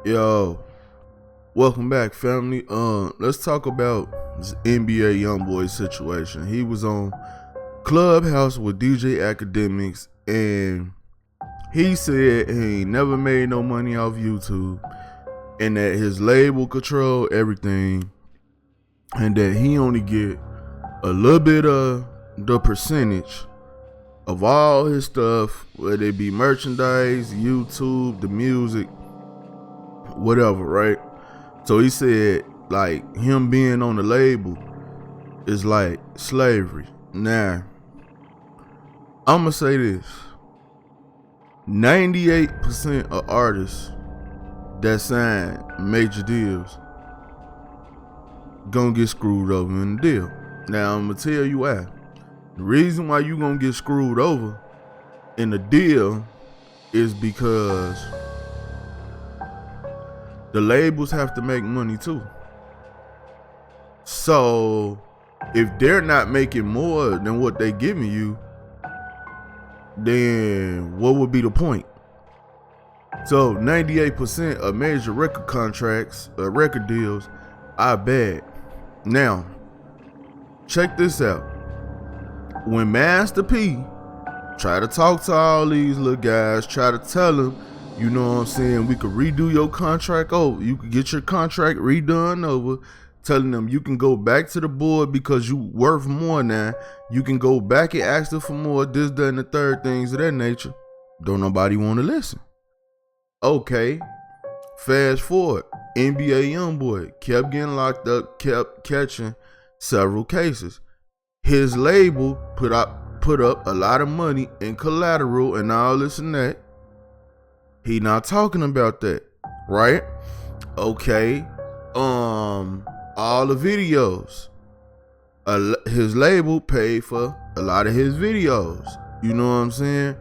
Yo, welcome back, family. Let's talk about this NBA YoungBoy situation. He was on Clubhouse with DJ Academics, and he said he ain't never made no money off YouTube, and that his label control everything, and that he only get a little bit of the percentage of all his stuff, whether it be merchandise, YouTube, the music, whatever, right? So he said, like, him being on the label is like slavery. Now, I'm gonna say this: 98% of artists that sign major deals gonna get screwed over in the deal. Now, I'm gonna tell you why. The reason why you gonna get screwed over in the deal is because the labels have to make money too. So if they're not making more than what they giving you, then what would be the point? So 98% of major record contracts, record deals, are bad. Now, check this out. When Master P try to talk to all these little guys, try to tell them, you know what I'm saying, we could redo your contract over. You could get your contract redone over, telling them you can go back to the board because you worth more now. You can go back and ask them for more, this, that, and the third, things of that nature. Don't nobody want to listen. Okay, fast forward. NBA YoungBoy kept getting locked up, kept catching several cases. His label put up a lot of money in collateral and all this and that. He not talking about that, right? Okay. All the videos. His label paid for a lot of his videos. You know what I'm saying?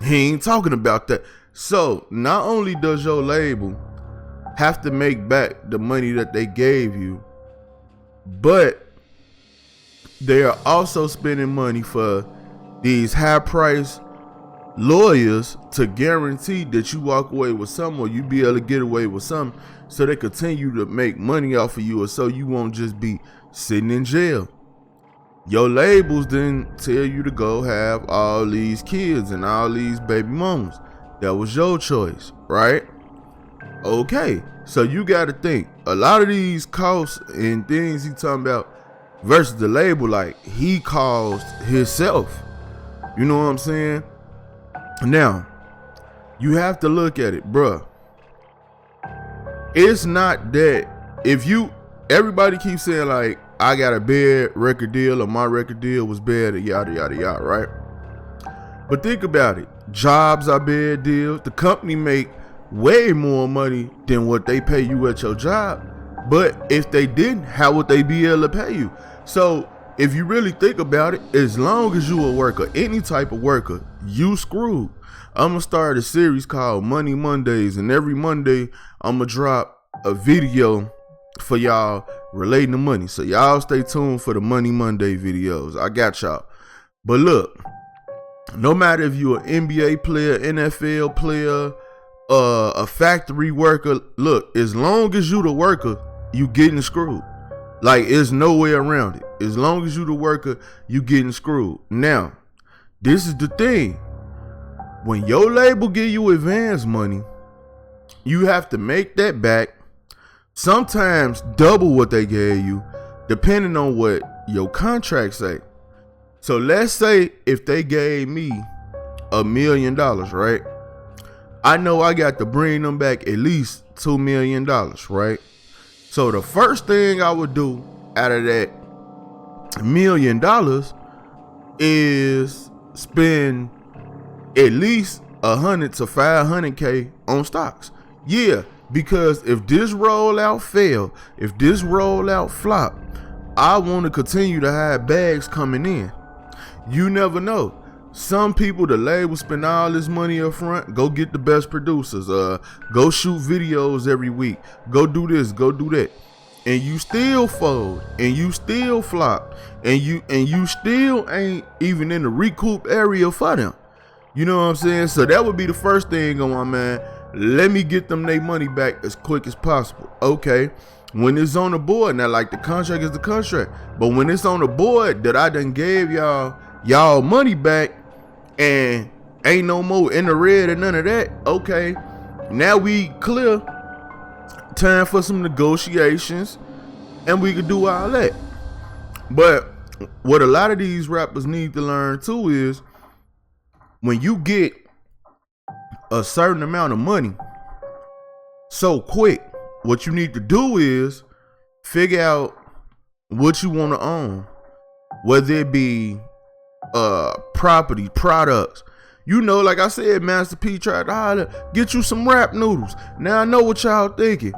He ain't talking about that. So not only does your label have to make back the money that they gave you, but they are also spending money for these high price lawyers to guarantee that you walk away with something, or you be able to get away with something, so they continue to make money off of you, or so you won't just be sitting in jail. Your labels didn't tell you to go have all these kids and all these baby mamas. That was your choice, right? Okay, so you got to think, a lot of these costs and things he talking about versus the label, like, he caused himself. You know what I'm saying? Now, you have to look at it, bruh. It's not that everybody keeps saying, like, I got a bad record deal, or my record deal was bad, or yada, yada, yada, right? But think about it. Jobs are bad deals. The company make way more money than what they pay you at your job. But if they didn't, how would they be able to pay you? So if you really think about it, as long as you a worker, any type of worker, you screwed. I'm going to start a series called Money Mondays, and every Monday I'm going to drop a video for y'all relating to money. So y'all stay tuned for the Money Monday videos. I got y'all. But look, no matter if you're an NBA player, NFL player, a factory worker, look, as long as you the worker, you getting screwed. Like, there's no way around it. As long as you the worker, you getting screwed. Now, this is the thing. When your label give you advance money, you have to make that back. Sometimes double what they gave you, depending on what your contract say. So let's say if they gave me $1 million, right? I know I got to bring them back at least $2 million, right? So the first thing I would do out of that $1 million is spend at least 100 to 500K on stocks. Yeah, because if this rollout fail, if this rollout flop, I want to continue to have bags coming in. You never know. Some people, the label, spend all this money up front, go get the best producers, go shoot videos every week, go do this, go do that. And you still fold, and you still flop, and you still ain't even in the recoup area for them. You know what I'm saying? So that would be the first thing on my mind. let me get them their money back as quick as possible. Okay, when it's on the board, now like the contract is the contract, but when it's on the board that I done gave y'all money back and ain't no more in the red or none of that, okay, now we clear. Time for some negotiations and we could do all that. But what a lot of these rappers need to learn too is when you get a certain amount of money so quick, what you need to do is figure out what you want to own, whether it be property, products. You know, like I said, Master P tried to holler, get you some rap noodles. Now I know what y'all thinking.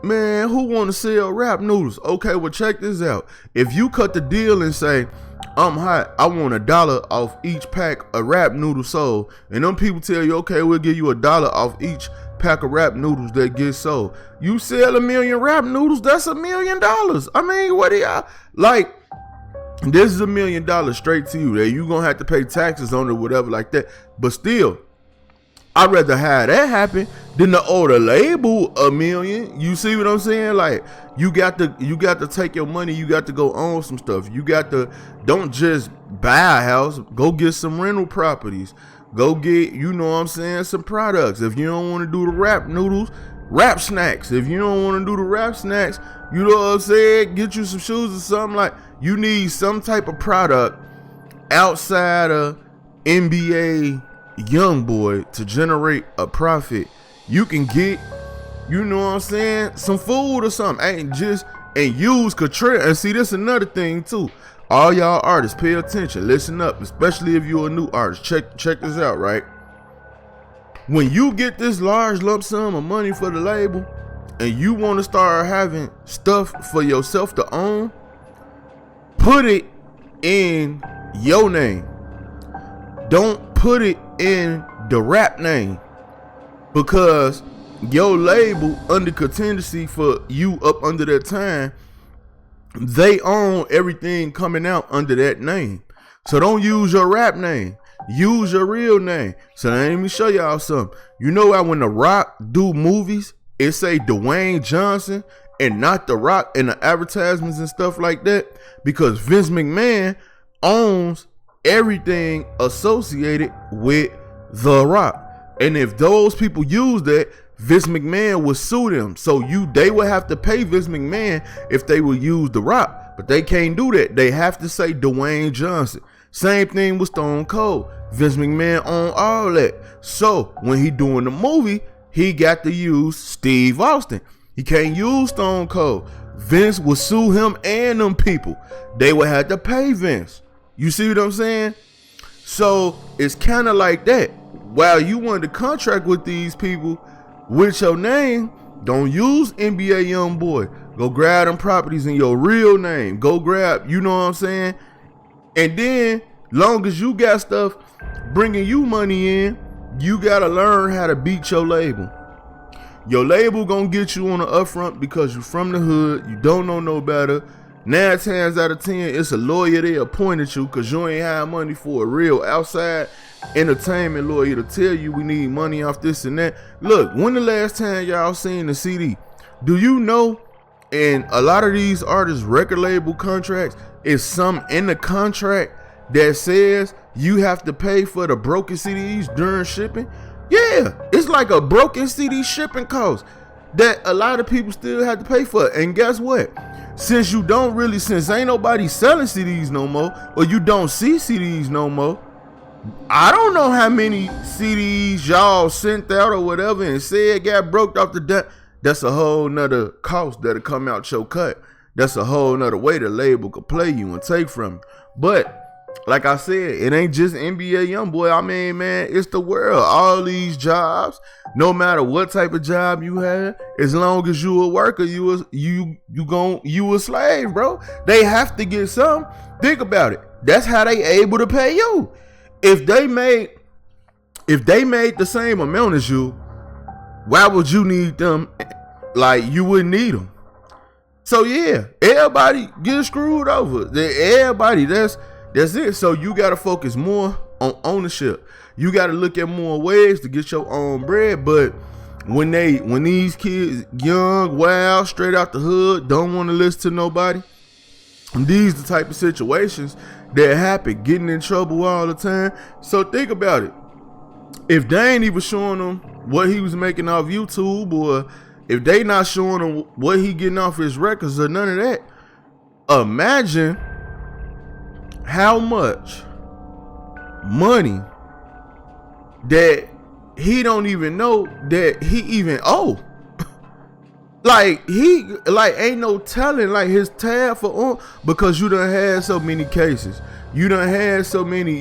Man, who want to sell rap noodles? Okay, well, check this out. If you cut the deal and say, I'm hot, I want $1 off each pack of rap noodles sold, and them people tell you, okay, we'll give you $1 off each pack of rap noodles that get sold. You sell 1 million rap noodles, that's $1 million. I mean, what do y'all, like, this is $1 million straight to you. That you gonna have to pay taxes on it, whatever like that. But still, I'd rather have that happen than to owe the label $1 million. You see what I'm saying? Like, you got to take your money. You got to go own some stuff. You got to, don't just buy a house. Go get some rental properties. Go get, you know what I'm saying, some products. If you don't want to do the rap noodles, rap snacks. If you don't want to do the rap snacks, you know what I'm saying, get you some shoes or something. Like, you need some type of product outside of NBA YoungBoy to generate a profit. You can get, you know what I'm saying, some food or something. Ain't just, and use Katrina. And see, this another thing too. All y'all artists, pay attention, listen up, especially if you're a new artist. Check this out, right? When you get this large lump sum of money for the label and you want to start having stuff for yourself to own, put it in your name. Don't put it in the rap name, because your label under contingency for you up under that time, they own everything coming out under that name. So don't use your rap name. Use your real name. So let me show y'all something. You know how when The Rock do movies, it say Dwayne Johnson and not The Rock in the advertisements and stuff like that? Because Vince McMahon owns everything associated with The Rock. And if those people use that, Vince McMahon would sue them. So they would have to pay Vince McMahon if they would use The Rock. But they can't do that. They have to say Dwayne Johnson. Same thing with Stone Cold. Vince McMahon owned all that. So when he doing the movie, he got to use Steve Austin. He can't use Stone Cold. Vince would sue him and them people. They would have to pay Vince. You see what I'm saying? So it's kind of like that. While you wanted to contract with these people with your name, don't use NBA YoungBoy. Go grab them properties in your real name. Go grab, you know what I'm saying? And then, long as you got stuff bringing you money in, you got to learn how to beat your label. Your label gonna get you on the upfront because you from the hood. You don't know no better. 9 times out of 10, it's a lawyer they appointed you because you ain't have money for a real outside entertainment lawyer to tell you we need money off this and that. Look, when the last time y'all seen the CD? Do you know in a lot of these artists' record label contracts, is some in the contract that says you have to pay for the broken CDs during shipping? Yeah, it's like a broken CD shipping cost that a lot of people still have to pay for. And guess what? Since ain't nobody selling CDs no more, or you don't see CDs no more, I don't know how many CDs y'all sent out or whatever and said got broke off the debt. That's a whole nother cost that'll come out your cut. That's a whole nother way the label could play you and take from you. But like I said, it ain't just NBA YoungBoy. I mean, man, it's the world. All these jobs, no matter what type of job you have, as long as you a worker, you a slave, bro. They have to get some. Think about it. That's how they able to pay you. If they made the same amount as you, why would you need them? Like, you wouldn't need them. So yeah, everybody get screwed over. Everybody, that's it. So you got to focus more on ownership. You got to look at more ways to get your own bread. But when these kids young, wild, straight out the hood, don't want to listen to nobody, and these the type of situations that happen, getting in trouble all the time. So think about it. If they ain't even showing them what he was making off YouTube, or if they not showing him what he getting off his records or none of that, imagine how much money that he don't even know that he even owe. Like ain't no telling like his tab for because you done had so many cases. You done had so many,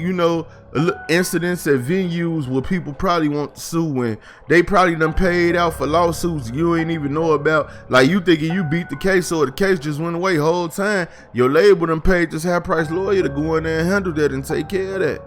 incidents at venues where people probably want to sue, and they probably done paid out for lawsuits you ain't even know about. Like, you thinking you beat the case, or the case just went away whole time. Your label done paid this high price lawyer to go in there and handle that and take care of that.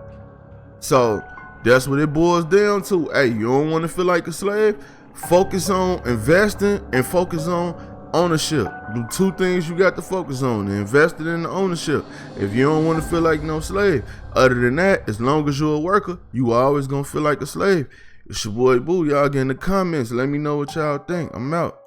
So that's what it boils down to. Hey, you don't want to feel like a slave? Focus on investing and focus on ownership. Do two things you got to focus on: investing in the ownership. If you don't want to feel like no slave, other than that, as long as you're a worker, you always gonna feel like a slave. It's your boy Boo. Y'all get in the comments. Let me know what y'all think. I'm out.